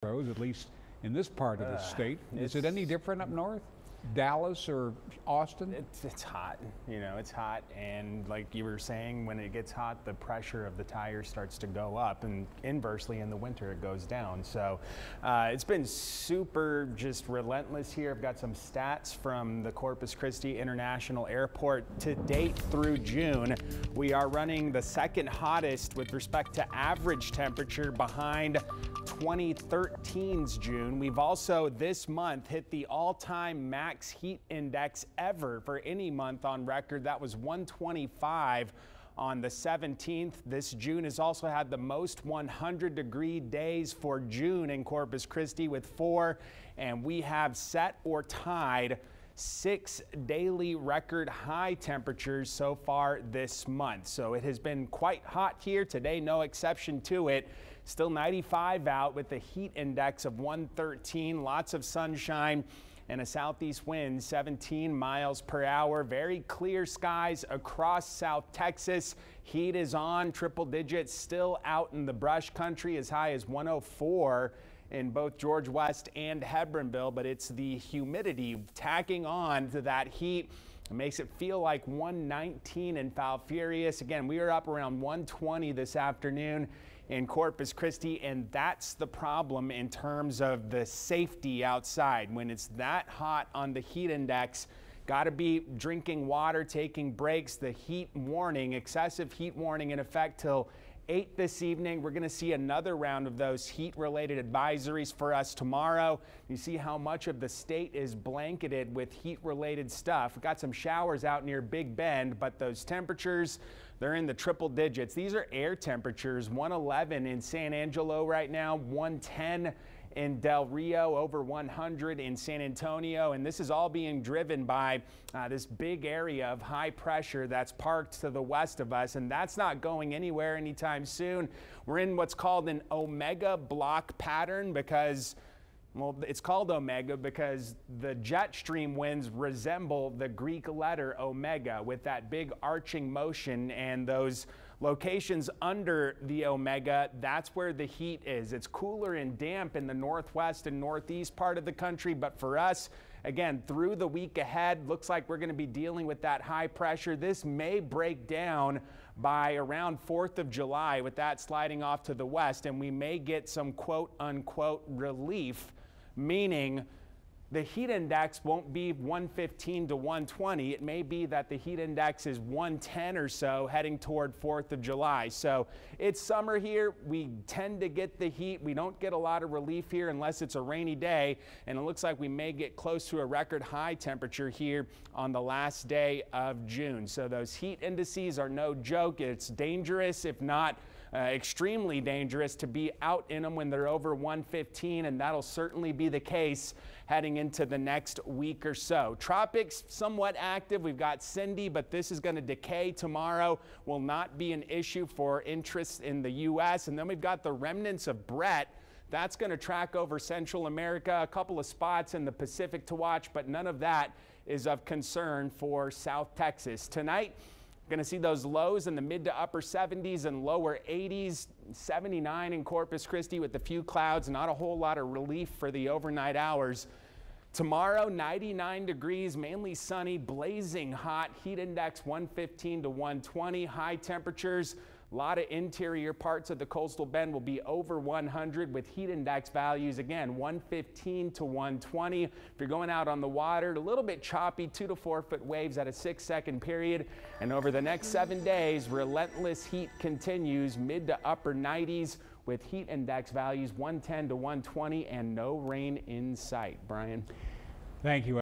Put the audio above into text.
at least in this part of the state. Is it any different up north? Dallas or Austin? It's hot, it's hot, and like you were saying, when it gets hot, the pressure of the tires starts to go up, and inversely in the winter it goes down. So it's been super just relentless here. I've got some stats from the Corpus Christi International Airport. To date through June, we are running the second hottest with respect to average temperature, behind 2013's June. We've also this month hit the all-time max heat index ever for any month on record. That was 125 on the 17th. This June has also had the most 100-degree days for June in Corpus Christi with 4, and we have set or tied 6 daily record high temperatures so far this month. So it has been quite hot here today, no exception to it. Still 95 out with a heat index of 113, lots of sunshine and a southeast wind 17 miles per hour. Very clear skies across South Texas. Heat is on, triple digits still out in the brush country, as high as 104 in both George West and Hebronville, but it's the humidity tacking on to that heat. It makes it feel like 119 in Falfurrias. Again, we are up around 120 this afternoon in Corpus Christi, and that's the problem in terms of the safety outside. When it's that hot on the heat index, got to be drinking water, taking breaks. The heat warning, excessive heat warning in effect till 8 this evening. We're going to see another round of those heat-related advisories for us tomorrow. You see how much of the state is blanketed with heat-related stuff. We've got some showers out near Big Bend, but those temperatures, they're in the triple digits. These are air temperatures, 111 in San Angelo right now, 110 in Del Rio, over 100 in San Antonio, and this is all being driven by this big area of high pressure that's parked to the west of us, and that's not going anywhere anytime soon. We're in what's called an omega block pattern because, well, it's called omega because the jet stream winds resemble the Greek letter omega with that big arching motion, and those locations under the omega, that's where the heat is. It's cooler and damp in the northwest and northeast part of the country, but for us, again, through the week ahead, looks like we're going to be dealing with that high pressure. This may break down by around 4th of July with that sliding off to the west, and we may get some quote-unquote relief, meaning the heat index won't be 115 to 120. It may be that the heat index is 110 or so heading toward 4th of July. So it's summer here. We tend to get the heat. We don't get a lot of relief here unless it's a rainy day. And it looks like we may get close to a record high temperature here on the last day of June. So those heat indices are no joke. It's dangerous, if not extremely dangerous, to be out in them when they're over 115, and that'll certainly be the case heading into the next week or so. Tropics somewhat active. We've got Cindy, but this is going to decay tomorrow. Will not be an issue for interest in the U.S. And then we've got the remnants of Brett. That's going to track over Central America. A couple of spots in the Pacific to watch, but none of that is of concern for South Texas. Tonight, going to see those lows in the mid to upper 70s and lower 80s, 79 in Corpus Christi with a few clouds, not a whole lot of relief for the overnight hours. Tomorrow, 99 degrees, mainly sunny, blazing hot, heat index 115 to 120, high temperatures. A lot of interior parts of the coastal bend will be over 100 with heat index values, again, 115 to 120. If you're going out on the water, a little bit choppy, 2 to 4 foot waves at a 6-second period. And over the next 7 days, relentless heat continues, mid to upper 90s with heat index values 110 to 120 and no rain in sight. Brian. Thank you.